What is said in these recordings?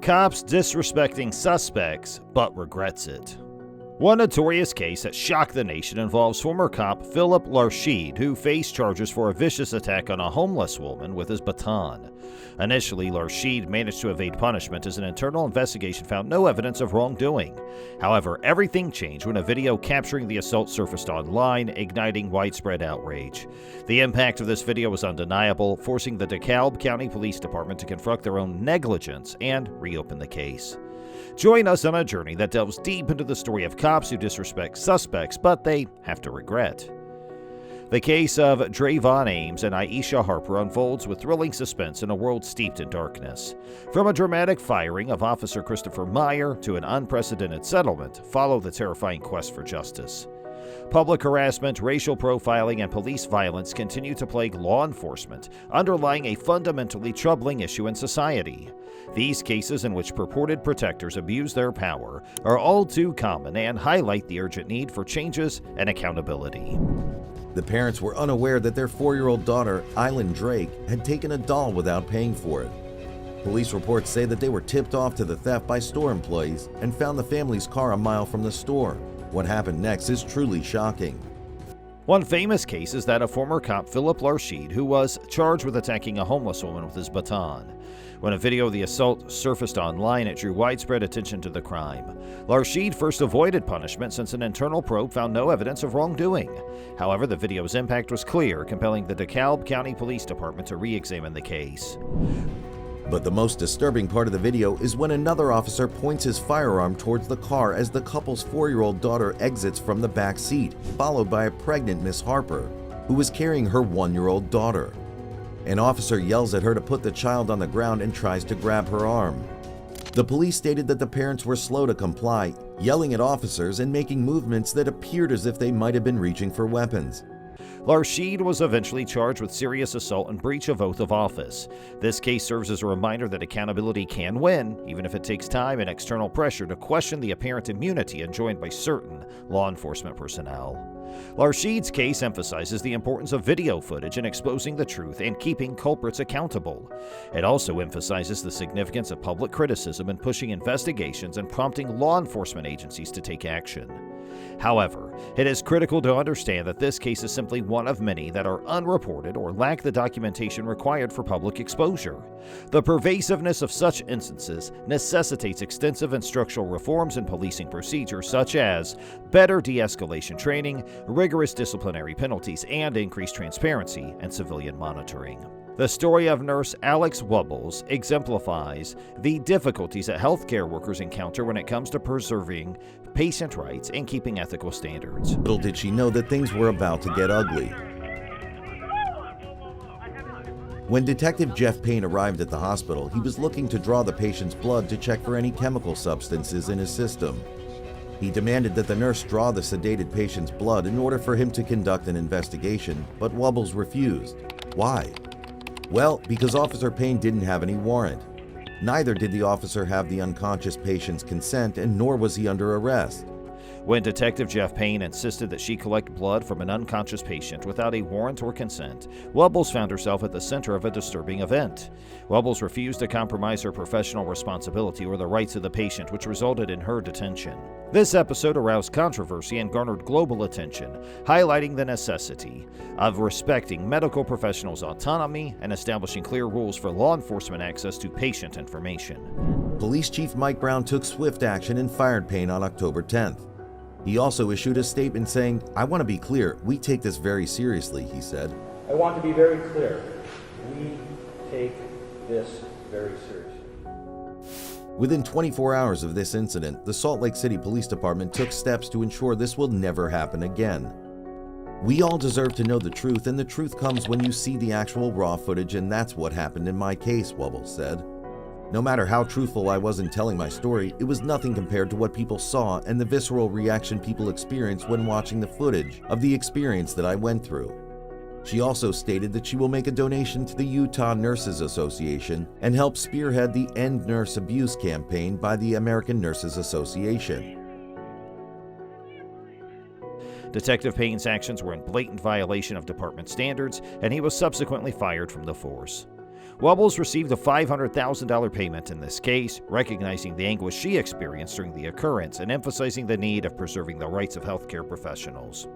Cops disrespecting suspects, but regrets it. One notorious case that shocked the nation involves former cop Philip Larsheed, who faced charges for a vicious attack on a homeless woman with his baton. Initially, Larsheed managed to evade punishment as an internal investigation found no evidence of wrongdoing. However, everything changed when a video capturing the assault surfaced online, igniting widespread outrage. The impact of this video was undeniable, forcing the DeKalb County Police Department to confront their own negligence and reopen the case. Join us on a journey that delves deep into the story of cops who disrespect suspects, but they have to regret. The case of Drayvon Ames and Aisha Harper unfolds with thrilling suspense in a world steeped in darkness. From a dramatic firing of Officer Christopher Meyer to an unprecedented settlement, follow the terrifying quest for justice. Public harassment, racial profiling, and police violence continue to plague law enforcement, underlying a fundamentally troubling issue in society. These cases in which purported protectors abuse their power are all too common and highlight the urgent need for changes and accountability. The parents were unaware that their 4-year-old daughter, Island Drake, had taken a doll without paying for it. Police reports say that they were tipped off to the theft by store employees and found the family's car a mile from the store. What happened next is truly shocking. One famous case is that of former cop Philip Larsheed, who was charged with attacking a homeless woman with his baton. When a video of the assault surfaced online, it drew widespread attention to the crime. Larsheed first avoided punishment since an internal probe found no evidence of wrongdoing. However, the video's impact was clear, compelling the DeKalb County Police Department to re-examine the case. But the most disturbing part of the video is when another officer points his firearm towards the car as the couple's 4-year-old daughter exits from the back seat, followed by a pregnant Miss Harper, who was carrying her 1-year-old daughter. An officer yells at her to put the child on the ground and tries to grab her arm. The police stated that the parents were slow to comply, yelling at officers and making movements that appeared as if they might have been reaching for weapons. Larsheed was eventually charged with serious assault and breach of oath of office. This case serves as a reminder that accountability can win, even if it takes time and external pressure to question the apparent immunity enjoyed by certain law enforcement personnel. Larsheed's case emphasizes the importance of video footage in exposing the truth and keeping culprits accountable. It also emphasizes the significance of public criticism in pushing investigations and prompting law enforcement agencies to take action. However, it is critical to understand that this case is simply one of many that are unreported or lack the documentation required for public exposure. The pervasiveness of such instances necessitates extensive and structural reforms in policing procedures such as better de-escalation training, rigorous disciplinary penalties, and increased transparency and civilian monitoring. The story of nurse Alex Wubbles exemplifies the difficulties that healthcare workers encounter when it comes to preserving patient rights and keeping ethical standards. Little did she know that things were about to get ugly. When Detective Jeff Payne arrived at the hospital, he was looking to draw the patient's blood to check for any chemical substances in his system. He demanded that the nurse draw the sedated patient's blood in order for him to conduct an investigation, but Wubbles refused. Why? Well, because Officer Payne didn't have any warrant. Neither did the officer have the unconscious patient's consent, and nor was he under arrest. When Detective Jeff Payne insisted that she collect blood from an unconscious patient without a warrant or consent, Wubbles found herself at the center of a disturbing event. Wubbles refused to compromise her professional responsibility or the rights of the patient, which resulted in her detention. This episode aroused controversy and garnered global attention, highlighting the necessity of respecting medical professionals' autonomy and establishing clear rules for law enforcement access to patient information. Police Chief Mike Brown took swift action and fired Payne on October 10th. He also issued a statement saying, "I want to be clear, we take this very seriously," he said. I want to be very clear. We take this very seriously. Within 24 hours of this incident, the Salt Lake City Police Department took steps to ensure this will never happen again. We all deserve to know the truth, and the truth comes when you see the actual raw footage, and that's what happened in my case, Wubbles said. No matter how truthful I was in telling my story, it was nothing compared to what people saw and the visceral reaction people experienced when watching the footage of the experience that I went through. She also stated that she will make a donation to the Utah Nurses Association and help spearhead the End Nurse Abuse campaign by the American Nurses Association. Detective Payne's actions were in blatant violation of department standards, and he was subsequently fired from the force. Wubbles received a $500,000 payment in this case, recognizing the anguish she experienced during the occurrence and emphasizing the need of preserving the rights of healthcare professionals.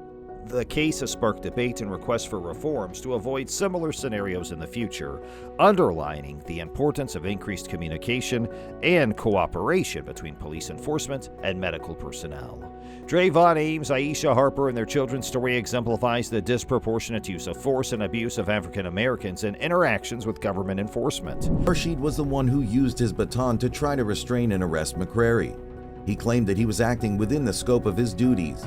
The case has sparked debate and requests for reforms to avoid similar scenarios in the future, underlining the importance of increased communication and cooperation between police enforcement and medical personnel. Drayvon Ames, Aisha Harper, and their children's story exemplifies the disproportionate use of force and abuse of African Americans in interactions with government enforcement. Rashid was the one who used his baton to try to restrain and arrest McCrary. He claimed that he was acting within the scope of his duties.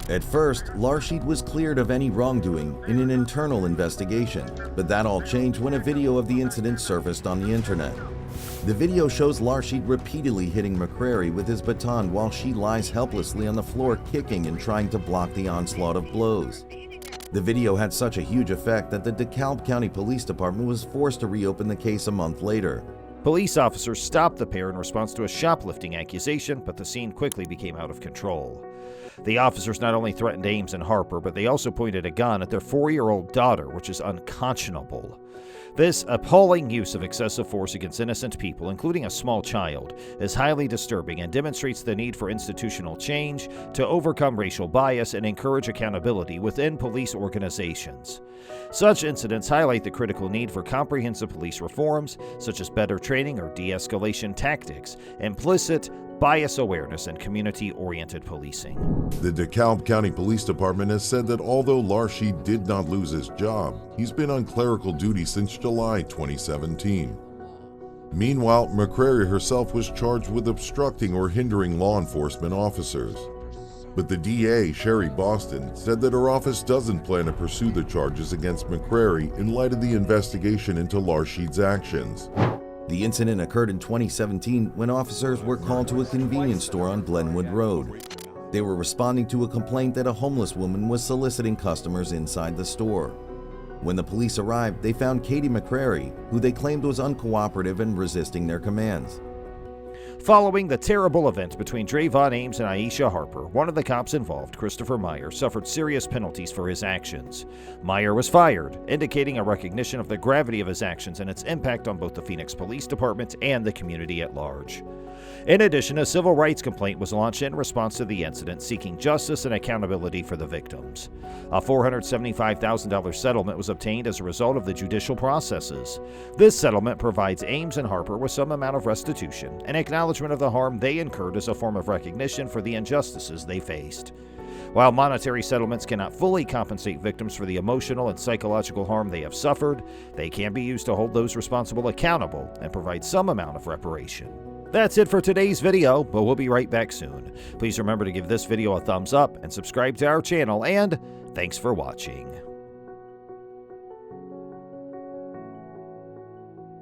At first, Larsheed was cleared of any wrongdoing in an internal investigation, but that all changed when a video of the incident surfaced on the internet. The video shows Larsheed repeatedly hitting McCrary with his baton while she lies helplessly on the floor kicking and trying to block the onslaught of blows. The video had such a huge effect that the DeKalb County Police Department was forced to reopen the case a month later. Police officers stopped the pair in response to a shoplifting accusation, but the scene quickly became out of control. The officers not only threatened Ames and Harper, but they also pointed a gun at their 4-year-old daughter, which is unconscionable. This appalling use of excessive force against innocent people, including a small child, is highly disturbing and demonstrates the need for institutional change to overcome racial bias and encourage accountability within police organizations. Such incidents highlight the critical need for comprehensive police reforms, such as better training or de-escalation tactics, implicit bias awareness, and community-oriented policing. The DeKalb County Police Department has said that although Larsheed did not lose his job, he's been on clerical duty since July 2017. Meanwhile, McCrary herself was charged with obstructing or hindering law enforcement officers. But the DA, Sherry Boston, said that her office doesn't plan to pursue the charges against McCrary in light of the investigation into Larsheed's actions. The incident occurred in 2017 when officers were called to a convenience store on Glenwood Road. They were responding to a complaint that a homeless woman was soliciting customers inside the store. When the police arrived, they found Katie McCrary, who they claimed was uncooperative and resisting their commands. Following the terrible event between Drayvon Ames and Aisha Harper, one of the cops involved, Christopher Meyer, suffered serious penalties for his actions. Meyer was fired, indicating a recognition of the gravity of his actions and its impact on both the Phoenix Police Department and the community at large. In addition, a civil rights complaint was launched in response to the incident, seeking justice and accountability for the victims. A $475,000 settlement was obtained as a result of the judicial processes. This settlement provides Ames and Harper with some amount of restitution and acknowledgement of the harm they incurred as a form of recognition for the injustices they faced. While monetary settlements cannot fully compensate victims for the emotional and psychological harm they have suffered, they can be used to hold those responsible accountable and provide some amount of reparation. That's it for today's video, but we'll be right back soon. Please remember to give this video a thumbs up and subscribe to our channel, and thanks for watching.